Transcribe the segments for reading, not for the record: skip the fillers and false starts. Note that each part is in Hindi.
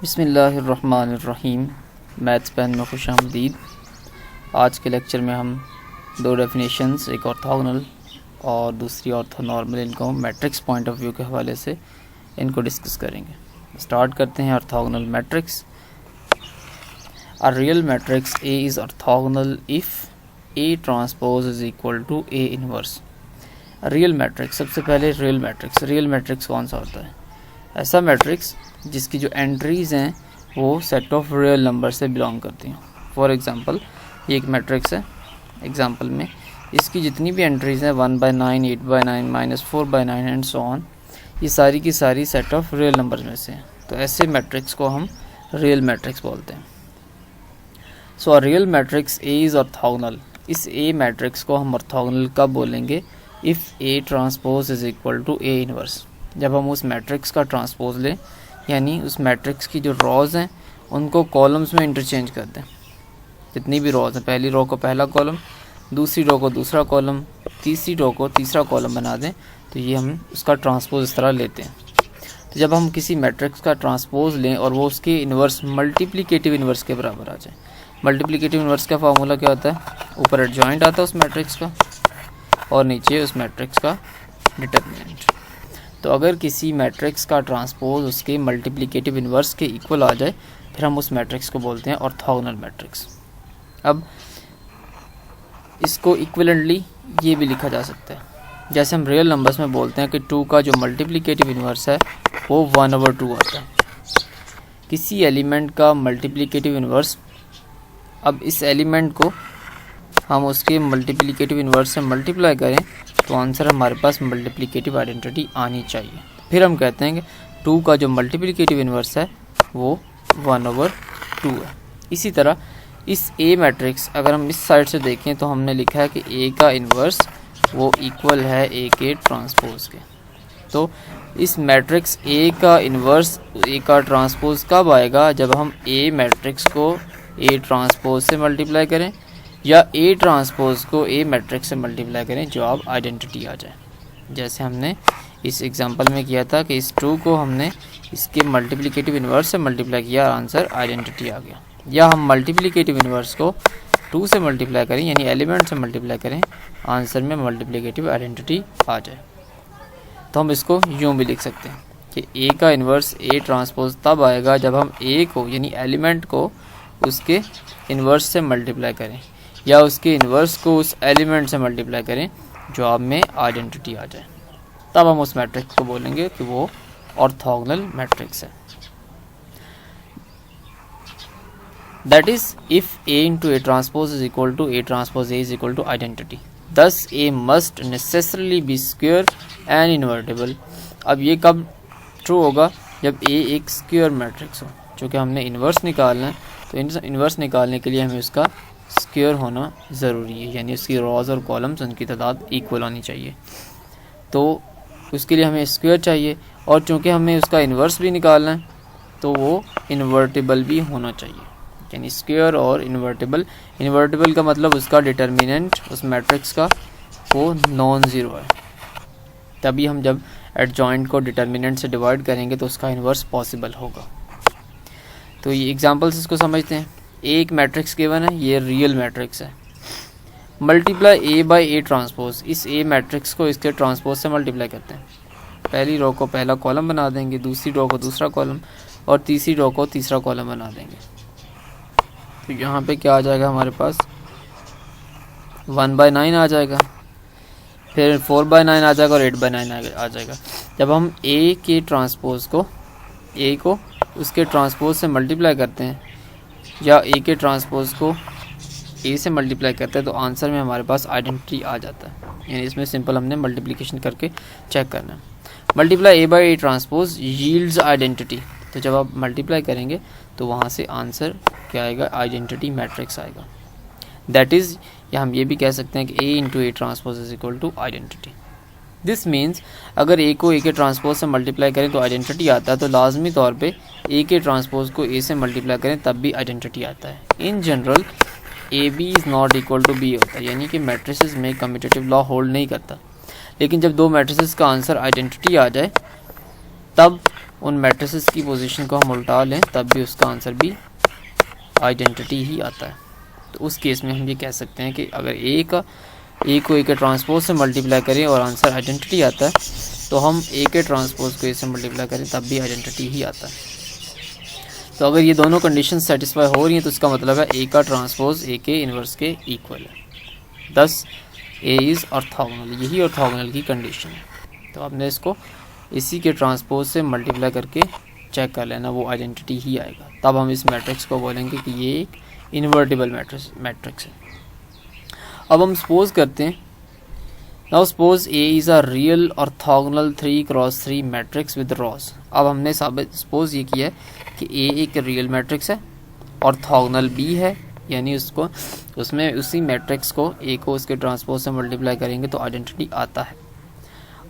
बिस्मिल्लाहिर्रहमानिर्रहीम। मैथ्स पेन में खुश आमदीद। आज के लेक्चर में हम दो डेफिनेशंस, एक ऑर्थोगोनल और दूसरी ऑर्थोनॉर्मल, इनको मैट्रिक्स पॉइंट ऑफ व्यू के हवाले से इनको डिस्कस करेंगे। स्टार्ट करते हैं orthogonal matrix. A real matrix A is orthogonal if A transpose is equal to A inverse. Real matrix, सबसे पहले रियल मैट्रिक्स कौन सा होता है? ऐसा मैट्रिक्स जिसकी जो एंट्रीज़ हैं वो सेट ऑफ रियल नंबर से बिलोंग करती हैं। फॉर एग्ज़ाम्पल, ये एक मैट्रिक्स है। एग्ज़ाम्पल में इसकी जितनी भी एंट्रीज़ हैं 1/9, 8/9, -4/9 एंड सो ऑन, ये सारी की सारी सेट ऑफ रियल नंबर्स में से हैं। तो ऐसे मैट्रिक्स को हम रियल मैट्रिक्स बोलते हैं। So a real matrix A is orthogonal. इस ए मैट्रिक्स को हम ऑर्थोगोनल कब बोलेंगे? If A transpose is equal to A inverse. जब हम उस मैट्रिक्स का ट्रांसपोज लें, यानी उस मैट्रिक्स की जो रॉज हैं उनको कॉलम्स में इंटरचेंज कर दें। जितनी भी रॉज हैं, पहली रो को पहला कॉलम, दूसरी रो को दूसरा कॉलम, तीसरी रो को तीसरा कॉलम बना दें, तो ये हम उसका ट्रांसपोज इस तरह लेते हैं। तो जब हम किसी मैट्रिक्स का ट्रांसपोज लें और वो उसके इन्वर्स, मल्टीप्लिकेटिव इन्वर्स के बराबर आ जाए। मल्टीप्लिकेटिव इन्वर्स का फार्मूला क्या होता है? ऊपर एडजॉइंट आता है उस मैट्रिक्स का और नीचे उस मैट्रिक्स का डिटर्मिनेंट। तो अगर किसी मैट्रिक्स का ट्रांसपोज उसके मल्टीप्लिकेटिव इन्वर्स के इक्वल आ जाए, फिर हम उस मैट्रिक्स को बोलते हैं ऑर्थोगोनल मैट्रिक्स। अब इसको इक्विवेलेंटली ये भी लिखा जा सकता है, जैसे हम रियल नंबर्स में बोलते हैं कि 2 का जो मल्टीप्लिकेटिव इन्वर्स है वो 1/2 आता है। किसी एलिमेंट का मल्टीप्लिकेटिव इन्वर्स, अब इस एलिमेंट को हम उसके मल्टीप्लिकेटिव इन्वर्स से मल्टीप्लाई करें तो आंसर हमारे पास मल्टीप्लिकेटिव आइडेंटिटी आनी चाहिए। फिर हम कहते हैं कि 2 का जो मल्टीप्लिकेटिव इन्वर्स है वो 1/2 है। इसी तरह इस ए मैट्रिक्स, अगर हम इस साइड से देखें तो हमने लिखा है कि ए का इन्वर्स वो इक्वल है ए के ट्रांसपोज के। तो इस मैट्रिक्स ए का इन्वर्स ए का ट्रांसपोज कब आएगा? जब हम ए मैट्रिक्स को ए ट्रांसपोज से मल्टीप्लाई करें या ए ट्रांसपोज को ए मैट्रिक्स से मल्टीप्लाई करें, जो अब आइडेंटिटी आ जाए। जैसे हमने इस एग्जांपल में किया था कि इस 2 को हमने इसके मल्टीप्लिकेटिव इन्वर्स से मल्टीप्लाई किया, आंसर आइडेंटिटी आ गया। या हम मल्टीप्लिकेटिव इन्वर्स को 2 से मल्टीप्लाई करें, यानी एलिमेंट से मल्टीप्लाई करें, आंसर में मल्टीप्लिकेटिव आइडेंटिटी आ जाए। तो हम इसको यूँ भी लिख सकते हैं कि ए का इन्वर्स ए ट्रांसपोज तब आएगा जब हम ए को, यानी एलिमेंट को, उसके इन्वर्स से मल्टीप्लाई करें या उसके इन्वर्स को उस एलिमेंट से मल्टीप्लाई करें, जवाब में आइडेंटिटी आ जाए। तब हम उस मैट्रिक्स को बोलेंगे कि वो ऑर्थोगोनल मैट्रिक्स है। That is if A into A transpose is equal to A transpose A is equal to identity, thus A must necessarily be square and invertible. अब ये कब ट्रू होगा? जब ए एक स्क्वायर मैट्रिक्स हो। चूँकि हमने इन्वर्स निकालना है, तो इन्वर्स निकालने के लिए हमें उसका स्क्वायर होना ज़रूरी है, यानी उसकी रॉज और कॉलम्स, उनकी तादाद इक्वल होनी चाहिए। तो उसके लिए हमें स्क्वायर चाहिए, और चूँकि हमें उसका इन्वर्स भी निकालना है तो वो इन्वर्टिबल भी होना चाहिए, यानी स्क्वायर और इन्वर्टिबल। इन्वर्टिबल का मतलब उसका डिटर्मिनेंट उस मैट्रिक्स का वो नॉन ज़ीरो है। तभी हम जब एडजॉइंट को डिटर्मिनेंट से डिवाइड करेंगे तो उसका इन्वर्स पॉसिबल होगा। तो ये एग्जांपल्स इसको समझते हैं। एक मैट्रिक्स गिवन है, ये रियल मैट्रिक्स है। Multiply A by A transpose, इस ए मैट्रिक्स को इसके ट्रांसपोज से मल्टीप्लाई करते हैं। पहली रो को पहला कॉलम बना देंगे, दूसरी रो को दूसरा कॉलम और तीसरी रो को तीसरा कॉलम बना देंगे। तो यहाँ पे क्या आ जाएगा हमारे पास? 1/9 आ जाएगा, फिर 4/9 आ जाएगा और 8/9 आ जाएगा। जब हम ए के ट्रांसपोज को, ए को उसके ट्रांसपोज से मल्टीप्लाई करते हैं या ए के ट्रांसपोज को ए से मल्टीप्लाई करते हैं, तो आंसर में हमारे पास आइडेंटिटी आ जाता है। यानी इसमें सिंपल हमने मल्टीप्लिकेशन करके चेक करना है। Multiply A by A transpose yields identity. तो जब आप मल्टीप्लाई करेंगे तो वहाँ से आंसर क्या आएगा? आइडेंटिटी मैट्रिक्स आएगा। दैट इज़, या हम ये भी कह सकते हैं कि A into A transpose is equal to identity. This means अगर ए को ए के ट्रांसपोज से मल्टीप्लाई करें तो आइडेंटिटी आता है, तो लाजमी तौर पे ए के ट्रांसपोज को ए से मल्टीप्लाई करें तब भी आइडेंटिटी आता है। In general A B is not equal to B होता है, यानी कि मैट्रिसेस में कम्यूटेटिव लॉ होल्ड नहीं करता। लेकिन जब दो मैट्रिसेस का आंसर आइडेंटिटी आ जाए तब उन मैट्रिसेस की पोजीशन को हम उल्टा लें तब भी उसका आंसर भी आइडेंटिटी ही आता है। तो उस केस में हम ये कह सकते हैं कि अगर ए को ए के ट्रांसपोज से मल्टीप्लाई करें और आंसर आइडेंटिटी आता है, तो हम ए के ट्रांसपोज को ए से मल्टीप्लाई करें तब भी आइडेंटिटी ही आता है। तो अगर ये दोनों कंडीशन सेटिस्फाई हो रही हैं तो इसका मतलब है ए का ट्रांसपोज ए के इन्वर्स के इक्वल है, दस ए इज़ ऑर्थोगोनल। यही ऑर्थोगोनल की कंडीशन है। तो आपने इसको इसी के ट्रांसपोज से मल्टीप्लाई करके चेक कर लेना, वो आइडेंटिटी ही आएगा। तब हम इस मैट्रिक्स को बोलेंगे कि ये एक इन्वर्टिबल मैट्रिक्स है। अब हम सपोज करते हैं, now suppose A is a real orthogonal 3x3 matrix with Ross. अब हमने साबित सपोज ये किया है कि ए एक रियल मैट्रिक्स है, ऑर्थोगोनल भी है, यानी उसको उसमें उसी मैट्रिक्स को ए को उसके ट्रांसपोज से मल्टीप्लाई करेंगे तो आइडेंटिटी आता है।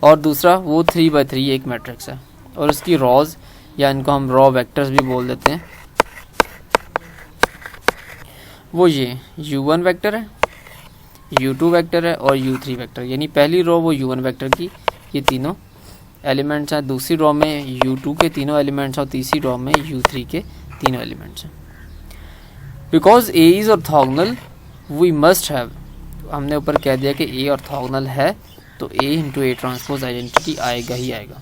और दूसरा वो 3x3 एक मैट्रिक्स है और उसकी रॉज या इनको हम रॉ वेक्टर्स भी बोल देते हैं, वो ये u1 वेक्टर है, u2 वेक्टर है और u3 वेक्टर। यानी पहली रो वो u1 वेक्टर की ये तीनों एलिमेंट्स हैं, दूसरी रो में u2 के तीनों एलिमेंट्स और तीसरी रो में u3 के तीनों एलिमेंट्स हैं। Because A is orthogonal we must have, हमने ऊपर कह दिया कि ए ऑर्थोगोनल है तो A into A transpose identity आएगा ही आएगा।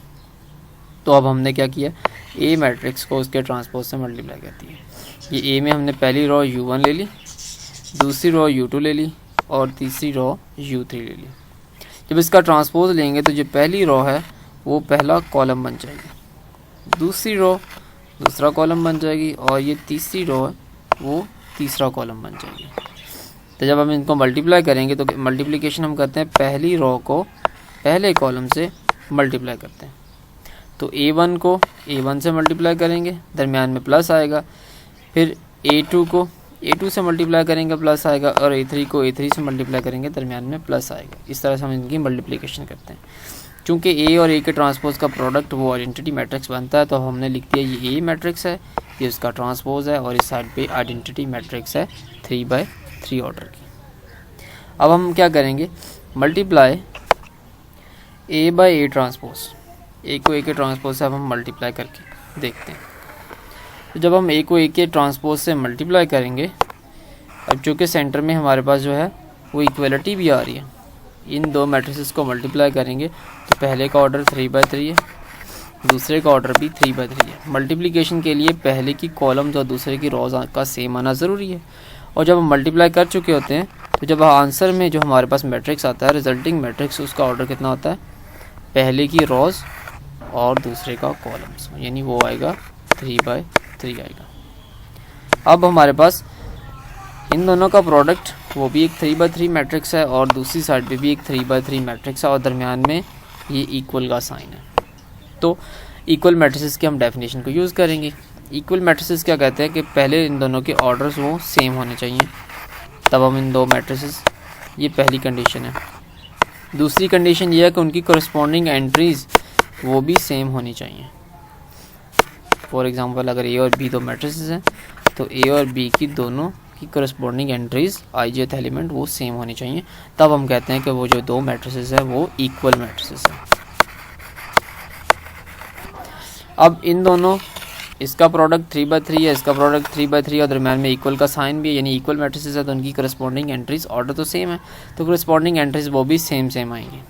तो अब हमने क्या किया, ए मैट्रिक्स को उसके ट्रांसपोज से मल्टीप्लाई करती है। ये ए में हमने पहली रो u1 ले ली, दूसरी रो u2 ले ली और तीसरी रो u3 ले ली। जब इसका ट्रांसपोज लेंगे तो जो पहली रो है वो पहला कॉलम बन जाएगी, दूसरी रो दूसरा कॉलम बन जाएगी और ये तीसरी रो है वो तीसरा कॉलम बन जाएगी। तो जब हम इनको मल्टीप्लाई करेंगे तो मल्टीप्लिकेशन हम करते हैं पहली रो को पहले कॉलम से मल्टीप्लाई करते हैं। तो a1 को a1 से मल्टीप्लाई करेंगे, दरमियान में प्लस आएगा, फिर a2 को a2 से मल्टीप्लाई करेंगे प्लस आएगा और a3 को a3 से मल्टीप्लाई करेंगे दरमियान में प्लस आएगा। इस तरह से हम इनकी मल्टीप्लिकेशन करते हैं। चूँकि a और a के ट्रांसपोज का प्रोडक्ट वो आइडेंटिटी मैट्रिक्स बनता है तो हमने लिख दिया ये a मैट्रिक्स है, ये उसका ट्रांसपोज है और इस साइड पे आइडेंटिटी मैट्रिक्स है 3x3 ऑर्डर की। अब हम क्या करेंगे, multiply a by A transpose, A को ए के ट्रांसपोज से अब हम मल्टीप्लाई करके देखते हैं। तो जब हम ए को ए के ट्रांसपोज से मल्टीप्लाई करेंगे, अब चूँकि सेंटर में हमारे पास जो है वो इक्वलिटी भी आ रही है, इन दो मैट्रिसेस को मल्टीप्लाई करेंगे तो पहले का ऑर्डर 3x3 है, दूसरे का ऑर्डर भी 3x3 है। मल्टीप्लिकेशन के लिए पहले की कॉलम्स और दूसरे की रोज का सेम आना ज़रूरी है। और जब हम मल्टीप्लाई कर चुके होते हैं तो जब आंसर में जो हमारे पास मैट्रिक्स आता है, रिजल्टिंग मैट्रिक्स, उसका ऑर्डर कितना होता है, पहले की रोज और दूसरे का कॉलम्स, यानी वो आएगा 3x3 आएगा। अब हमारे पास इन दोनों का प्रोडक्ट वो भी एक 3x3 मैट्रिक्स है और दूसरी साइड पे भी एक 3x3 मैट्रिक्स है और दरमियान में ये इक्वल का साइन है। तो इक्वल मैट्रिसेस की हम डेफिनेशन को यूज़ करेंगे। इक्वल मैट्रिसेस क्या कहते हैं कि पहले इन दोनों के ऑर्डर्स वो सेम होने चाहिए, तब हम इन दो मैट्रिसेस, ये पहली कंडीशन है। दूसरी कंडीशन ये है कि उनकी करस्पॉन्डिंग एंट्रीज़ वो भी सेम होनी चाहिए। फॉर एग्जांपल अगर ए और बी दो मैट्रिसेस हैं तो ए और बी की दोनों की करस्पॉन्डिंग एंट्रीज़ ijth एलिमेंट वो सेम होनी चाहिए, तब हम कहते हैं कि वो जो दो मैट्रिसेस हैं वो इक्वल मैट्रिसेस हैं। अब इन दोनों, इसका प्रोडक्ट 3x3 है, इसका प्रोडक्ट 3x3 और दरम्यान में इक्वल का साइन भी है, यानी इक्वल मैट्रिसेस है तो उनकी करस्पॉन्डिंग एंट्रीज ऑर्डर तो सेम है, तो करस्पॉन्डिंग एंट्रीज वो भी सेम आएंगी।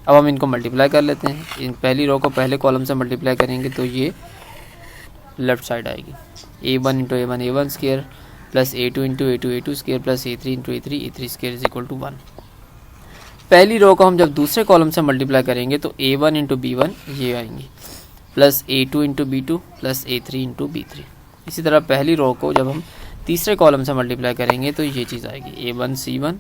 अब हम इनको मल्टीप्लाई कर लेते हैं। इन पहली रो को पहले कॉलम से मल्टीप्लाई करेंगे तो ये लेफ्ट साइड आएगी, a1 into a1 a1 square plus a2 into a2 a2 square plus a3 into a3 square is equal to 1। पहली रो को हम जब दूसरे कॉलम से मल्टीप्लाई करेंगे तो a1 इंटू b1 ये आएंगी plus a2 into b2 plus a3 into b3। इसी तरह पहली रो को जब हम तीसरे कॉलम से मल्टीप्लाई करेंगे तो ये चीज़ आएगी a1 c1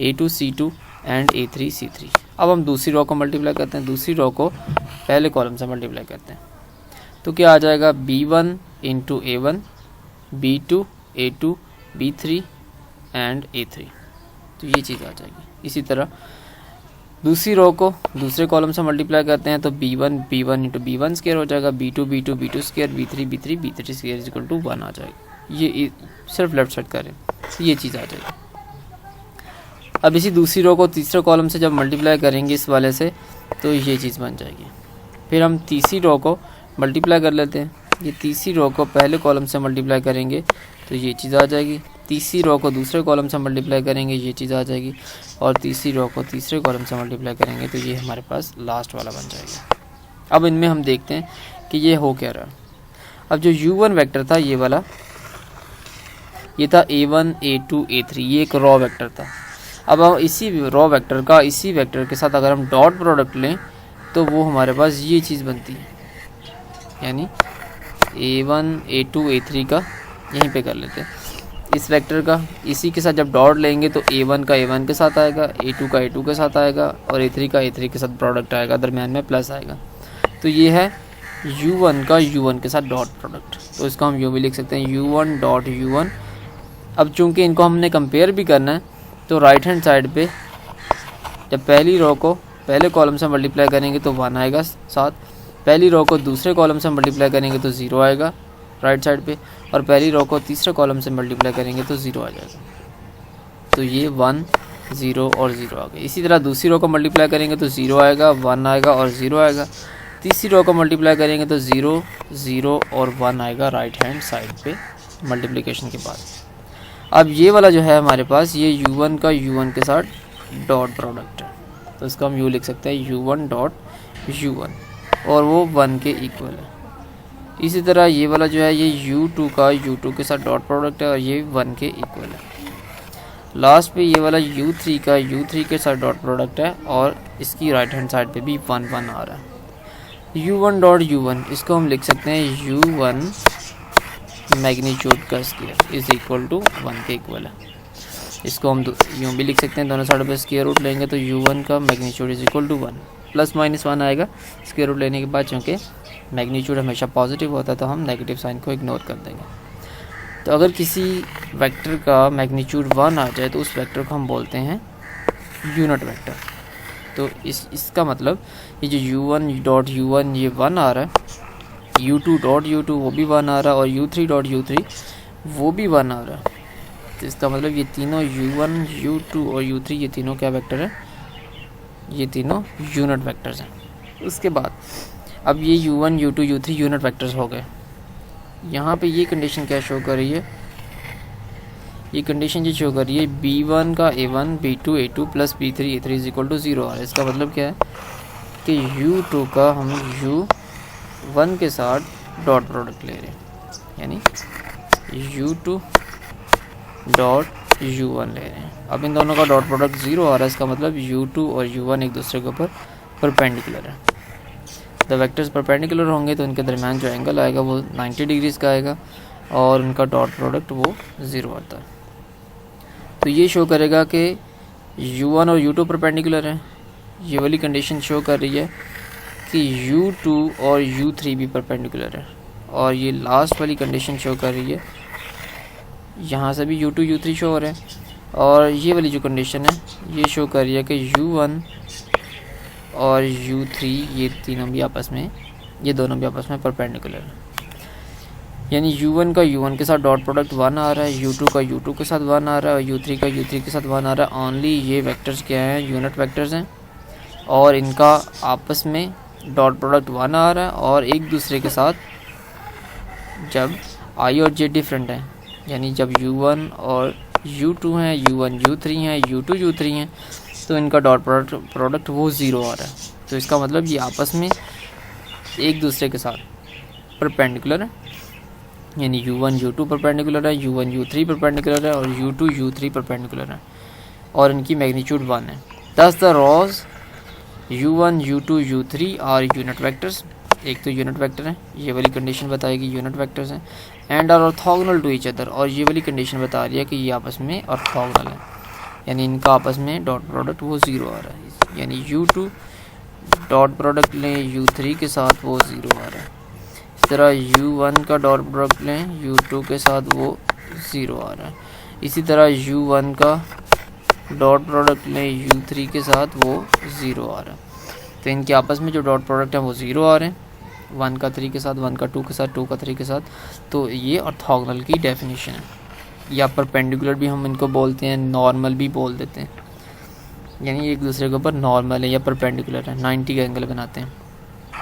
a2 c2 and a3 c3। अब हम दूसरी रो को मल्टीप्लाई करते हैं, दूसरी रो को पहले कॉलम से मल्टीप्लाई करते हैं तो क्या आ जाएगा b1 into a1 b2 a2 b3 and a3, तो ये चीज़ आ जाएगी। इसी तरह दूसरी रो को दूसरे कॉलम से मल्टीप्लाई करते हैं तो b1 इंटू b1 स्केयर हो जाएगा, b2 square b3 square is equal to 1 आ जाएगा। ये सिर्फ लेफ्ट साइड करें तो ये चीज़ आ जाएगी। अब इसी दूसरी रो को तीसरे कॉलम से जब मल्टीप्लाई करेंगे इस वाले से तो ये चीज़ बन जाएगी। फिर हम तीसरी रो को मल्टीप्लाई कर लेते हैं। ये तीसरी रो को पहले कॉलम से मल्टीप्लाई करेंगे तो ये चीज़ आ जाएगी, तीसरी रो को दूसरे कॉलम से मल्टीप्लाई करेंगे ये चीज़ आ जाएगी, और तीसरी रो को तीसरे कॉलम से मल्टीप्लाई करेंगे तो ये हमारे पास लास्ट वाला बन जाएगा। अब इनमें हम देखते हैं कि ये हो क्या रहा। अब जो u1 वेक्टर था ये वाला, ये था a1 a2 a3, ये एक रॉ वेक्टर था। अब हम इसी रॉ वेक्टर का इसी वेक्टर के साथ अगर हम डॉट प्रोडक्ट लें तो वो हमारे पास ये चीज़ बनती है, यानी a1 a2 a3 का यहीं पे कर लेते हैं। इस वेक्टर का इसी के साथ जब डॉट लेंगे तो a1 का a1 के साथ आएगा, a2 का a2 के साथ आएगा और a3 का a3 के साथ प्रोडक्ट आएगा, दरम्यान में प्लस आएगा। तो ये है u1 का u1 के साथ डॉट प्रोडक्ट। तो इसको हम यूँ भी लिख सकते हैं u1 डॉट u1। अब चूंकि इनको हमने कंपेयर भी करना है तो राइट हैंड साइड पे जब पहली रो को पहले कॉलम से मल्टीप्लाई करेंगे तो 1 आएगा साथ, पहली रो को दूसरे कॉलम से मल्टीप्लाई करेंगे तो 0 आएगा राइट साइड पे, और पहली रो को तीसरे कॉलम से मल्टीप्लाई करेंगे तो 0 आ जाएगा। तो ये 1 0 और 0 आ गए। इसी तरह दूसरी रो को मल्टीप्लाई करेंगे तो 0 आएगा, 1 आएगा और 0 आएगा। तीसरी रो को मल्टीप्लाई करेंगे तो 0 0 और 1 आएगा राइट हैंड साइड पे मल्टीप्लिकेशन के बाद। अब ये वाला जो है हमारे पास ये u1 का u1 के साथ डॉट प्रोडक्ट है, तो इसको हम यूँ लिख सकते हैं u1 डॉट u1, और वो 1 के इक्वल है। इसी तरह ये वाला जो है ये u2 का u2 के साथ डॉट प्रोडक्ट है और ये 1 के इक्वल है। लास्ट पे ये वाला u3 का u3 के साथ डॉट प्रोडक्ट है और इसकी राइट हैंड साइड पे भी 1 1 आ रहा है। u1 डॉट u1 इसको हम लिख सकते हैं u1 मैग्नीट्यूड का स्क्वायर इज इक्वल टू 1 के इक्वल है। इसको हम यूँ भी लिख सकते हैं, दोनों साइड पे स्क्वायर रूट लेंगे तो u1 का magnitude is equal to 1, plus minus 1 आएगा स्क्वायर रूट लेने के बाद। चूँकि मैग्नीट्यूड हमेशा पॉजिटिव होता है तो हम नेगेटिव साइन को इग्नोर कर देंगे। तो अगर किसी वेक्टर का मैग्नीट्यूड 1 आ जाए तो उस वेक्टर को हम बोलते हैं यूनिट वेक्टर। तो इसका मतलब ये जो u1 डॉट u1 ये 1 आ रहा है, u2 डॉट u2 वो भी 1 आ रहा है और u3 डॉट u3 वो भी 1 आ रहा है। तो इसका मतलब ये तीनों u1 u2 और u3 ये तीनों क्या वेक्टर है, ये तीनों यूनिट वेक्टर्स हैं। उसके बाद अब ये u1 u2 u3 unit vectors हो गए। यहाँ पे ये कंडीशन क्या शो कर रही है, ये कंडीशन ये शो कर रही है b1 का a1 b2 a2 plus b3 a3 is equal to 0 आ रहा है। इसका मतलब क्या है कि u2 का हम u1 के साथ डॉट प्रोडक्ट ले रहे हैं, यानी u2 डॉट u1 ले रहे हैं। अब इन दोनों का डॉट प्रोडक्ट 0 आ रहा है, इसका मतलब u2 और u1 एक दूसरे के ऊपर परपेंडिकुलर है। द वेक्टर्स परपेंडिकुलर होंगे तो उनके दरमियान जो एंगल आएगा वो 90 डिग्रीज का आएगा और उनका डॉट प्रोडक्ट वो 0 आता है। तो ये शो करेगा कि u1 और u2 परपेंडिकुलर है। ये वाली कंडीशन शो कर रही है कि u2 और u3 भी परपेंडिकुलर है, और ये लास्ट वाली कंडीशन शो कर रही है, यहाँ से भी u2 u3 शो हो रहे हैं, और ये वाली जो कंडीशन है ये शो कर रही है कि u1 और u3 ये तीनों भी आपस में, ये दोनों भी आपस में परपेंडिकुलर है। यानी u1 का u1 के साथ डॉट प्रोडक्ट 1 आ रहा है, u2 का u2 के साथ 1 आ रहा है और u3 का u3 के साथ 1 आ रहा है। ओनली ये वेक्टर्स क्या हैं, यूनिट वेक्टर्स हैं, और इनका आपस में डॉट प्रोडक्ट 1 आ रहा है, और एक दूसरे के साथ जब i और j डिफरेंट हैं, यानी जब u1 और u2 हैं, u1 u3 हैं, u2 u3 हैं, तो इनका डॉट प्रोडक्ट वो 0 आ रहा है। तो इसका मतलब ये आपस में एक दूसरे के साथ परपेंडिकुलर है, यानी u1 u2 परपेंडिकुलर है, u1 u3 परपेंडिकुलर है और u2 u3 परपेंडिकुलर है, और इनकी मैग्नीट्यूड 1 है। Thus the rows u1 u2 u3 are unit vectors. एक तो यूनिट वेक्टर है, ये वाली कंडीशन बताएगी यूनिट वेक्टर्स हैं, and are orthogonal to each other, और ये वाली कंडीशन बता रही है कि ये आपस में ऑर्थोगोनल है, यानी इनका आपस में डॉट प्रोडक्ट वो 0 आ रहा है। यानी u2 डॉट प्रोडक्ट लें u3 के साथ वो 0 आ रहा है। इस तरह u1 का डॉट प्रोडक्ट लें u2 के साथ वो 0 आ रहा है। इसी तरह u1 का डॉट प्रोडक्ट लें u3 के साथ वो 0 आ रहा है। तो इनके आपस में जो डॉट प्रोडक्ट है वो 0 आ रहे हैं, 1 का 3 के साथ, 1 का 2 के साथ, 2 का 3 के साथ। तो ये ऑर्थोगोनल की डेफिनेशन है, या परपेंडिकुलर भी हम इनको बोलते हैं, नॉर्मल भी बोल देते हैं, यानी एक दूसरे के ऊपर नॉर्मल है या परपेंडिकुलर है, 90 का एंगल बनाते हैं।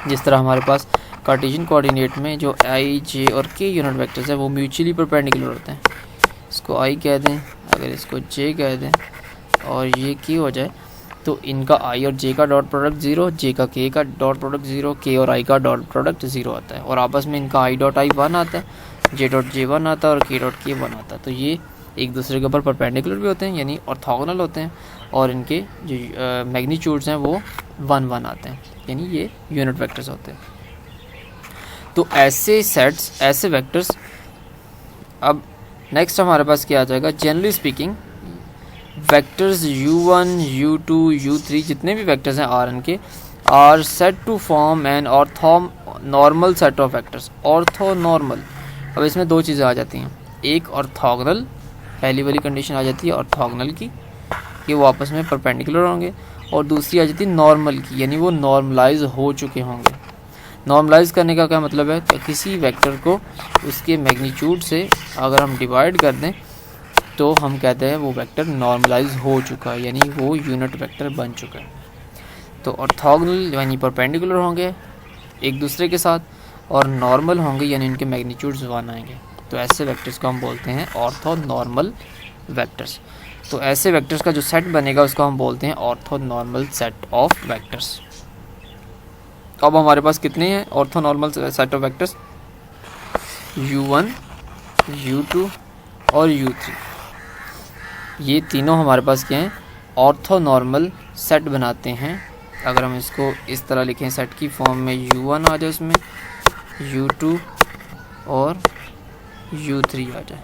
जिस तरह हमारे पास कार्टेशियन कोऑर्डिनेट में जो आई, जे और के यूनिट वेक्टर्स हैं वो म्यूचुअली परपेंडिकुलर होते हैं। इसको आई कह दें, अगर इसको जे कह दें और ये के हो जाए, तो इनका आई और जे का डॉट प्रोडक्ट 0, जे का के डॉट प्रोडक्ट 0, के और आई का डॉट प्रोडक्ट 0 आता है। और आपस में इनका आई डॉट आई 1 आता है, जे डॉट जे 1 आता है और के डॉट के 1 आता है। तो ये एक दूसरे के ऊपर परपेंडिकुलर भी होते हैं यानी ऑर्थोगोनल होते हैं, और इनके जो मैग्नीट्यूड्स हैं वो 1 1 आते हैं, यानी ये यूनिट वेक्टर्स होते हैं। तो ऐसे सेट्स, ऐसे वेक्टर्स। अब नेक्स्ट हमारे पास क्या आ जाएगा, generally speaking vectors u1, u2, u3 जितने भी वेक्टर्स हैं Rn के are said to form an orthonormal set of vectors. Orthonormal, अब इसमें दो चीज़ें आ जाती हैं, एक ऑर्थोगोनल, पहली वाली कंडीशन आ जाती है ऑर्थोगोनल की कि वो आपस में परपेंडिकुलर होंगे, और दूसरी आ जाती है नॉर्मल की, यानी वो नॉर्मलाइज हो चुके होंगे। नॉर्मलाइज करने का क्या मतलब है कि किसी वेक्टर को उसके मैग्नीट्यूड से अगर हम डिवाइड कर दें तो हम कहते हैं वो वेक्टर नॉर्मलाइज हो चुका है, यानी वो यूनिट वेक्टर बन चुका है। तो ऑर्थोगोनल यानी परपेंडिकुलर होंगे एक दूसरे के साथ, और नॉर्मल होंगे यानी इनके मैग्नीट्यूड्स 1 आएंगे। तो ऐसे वेक्टर्स को हम बोलते हैं ऑर्थोनॉर्मल वेक्टर्स। तो ऐसे वेक्टर्स का जो सेट बनेगा उसको हम बोलते हैं ऑर्थोनॉर्मल सेट ऑफ वेक्टर्स। अब हमारे पास कितने हैं orthonormal set of vectors, u1, u2 और u3। ये तीनों हमारे पास क्या हैं, ऑर्थोनॉर्मल सेट बनाते हैं। अगर हम इसको इस तरह लिखें सेट की फॉर्म में, u1 आ जाए उसमें, u2 और u3 आ जाए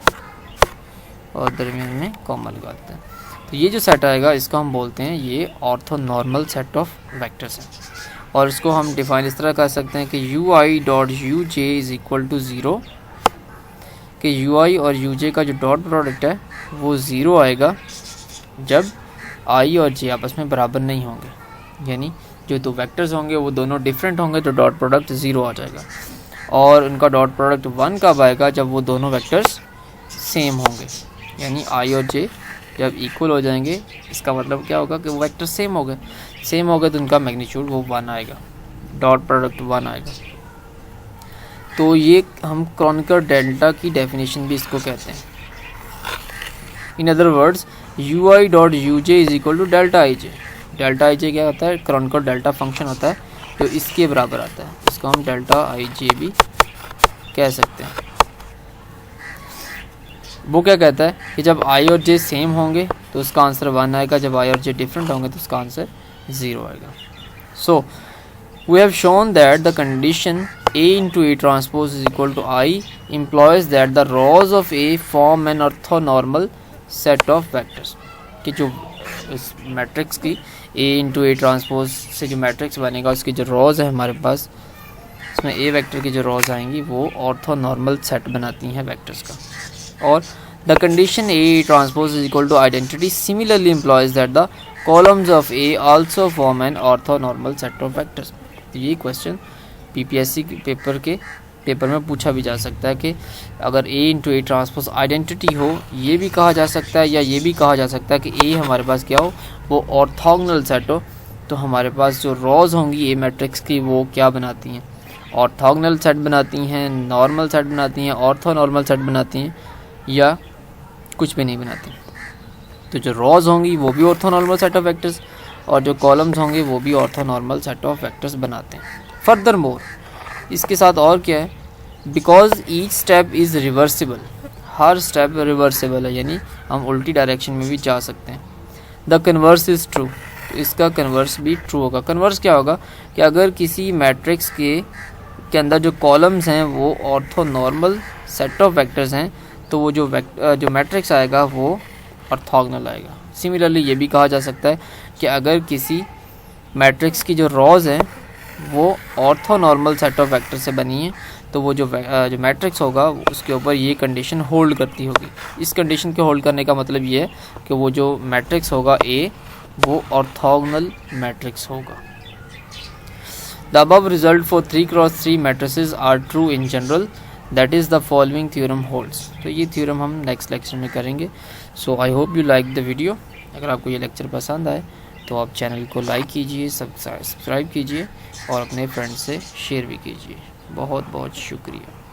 और दरमियान में कॉमा लगाते हैं। तो ये जो सेट आएगा इसको हम बोलते हैं ये ऑर्थोनॉर्मल सेट ऑफ वेक्टर्स है। और इसको हम डिफाइन इस तरह कर सकते हैं कि ui dot uj is equal to 0, कि ui और uj का जो डॉट प्रोडक्ट है वो 0 आएगा जब i और j आपस में बराबर नहीं होंगे, यानी जो दो वेक्टर्स होंगे वो दोनों डिफरेंट होंगे तो डॉट प्रोडक्ट 0 आ जाएगा। और उनका डॉट प्रोडक्ट 1 कब आएगा, जब वो दोनों वेक्टर्स सेम होंगे, यानी i और j जब इक्वल हो जाएंगे। इसका मतलब क्या होगा कि वो वेक्टर सेम हो गए तो उनका मैग्नीट्यूड वो 1 आएगा, डॉट प्रोडक्ट 1 आएगा। तो ये हम क्रोनिकर डेल्टा की डेफिनेशन भी इसको कहते हैं। In other words ui dot uj is equal to delta ij। Delta ij क्या होता है, क्रोनिकर डेल्टा फंक्शन होता है जो इसके बराबर आता है, इसको हम डेल्टा ij भी कह सकते हैं। वो क्या कहता है कि जब i और j सेम होंगे तो उसका आंसर 1 आएगा, जब i और j डिफरेंट होंगे तो उसका आंसर 0 आएगा। So we have shown that the condition a into a transpose is equal to I implies that the rows of A form an orthonormal set of vectors। कि जो इस मैट्रिक्स की A into A transpose से जो मैट्रिक्स बनेगा उसकी जो रोज़ है हमारे पास, इसमें A वेक्टर की जो रोज़ आएंगी वो ऑर्थोनॉर्मल सेट बनाती हैं वेक्टर्स का। और the condition A transpose is equal to identity similarly implies that the columns of A also form an orthonormal set of vectors। तो ये क्वेश्चन पीपीएससी पेपर में पूछा भी जा सकता है कि अगर A into A transpose identity हो, ये भी कहा जा सकता है या ये भी कहा जा सकता है कि A हमारे पास क्या हो, वो ऑर्थोगोनल सेट हो, तो हमारे पास जो रोज़ होंगी A मैट्रिक्स की वो क्या बनाती हैं, ऑर्थोगोनल सेट बनाती हैं, नॉर्मल सेट बनाती हैं, ऑर्थोनॉर्मल सेट बनाती हैं, या कुछ भी नहीं बनाती। तो जो रोज़ होंगी वो भी ऑर्थोनॉर्मल सेट ऑफ वेक्टर्स, और जो कॉलम्स होंगे वो भी ऑर्थोनॉर्मल सेट ऑफ वेक्टर्स बनाते हैं। फर्दर मोर इसके साथ और क्या है, because each step is reversible, her step reversible है, यानी हम उल्टी डायरेक्शन में भी जा सकते हैं। द कन्वर्स इज़ ट्रू, तो इसका कन्वर्स भी ट्रू होगा। कन्वर्स क्या होगा कि अगर किसी मैट्रिक्स के अंदर जो कॉलम्स हैं वो ऑर्थोनॉर्मल सेट ऑफ वेक्टर्स हैं, तो वो जो मैट्रिक्स आएगा वो ऑर्थोगोनल आएगा। सिमिलरली ये भी कहा जा सकता है कि अगर किसी मैट्रिक्स की जो रोज़ हैं वो ऑर्थोनॉर्मल सेट ऑफ वेक्टर से बनी है, तो वो जो मैट्रिक्स होगा उसके ऊपर ये कंडीशन होल्ड करती होगी। इस कंडीशन के होल्ड करने का मतलब ये है कि वो जो मैट्रिक्स होगा A वो ऑर्थोगोनल मैट्रिक्स होगा। The above result for 3x3 matrices are true in general, that is the following theorem holds. तो ये थ्योरम हम नेक्स्ट लेक्चर में करेंगे। So I hope you like the video. अगर आपको ये लेक्चर पसंद आए तो आप चैनल को लाइक कीजिए, सब्सक्राइब कीजिए और अपने फ्रेंड्स से शेयर भी कीजिए। बहुत बहुत शुक्रिया।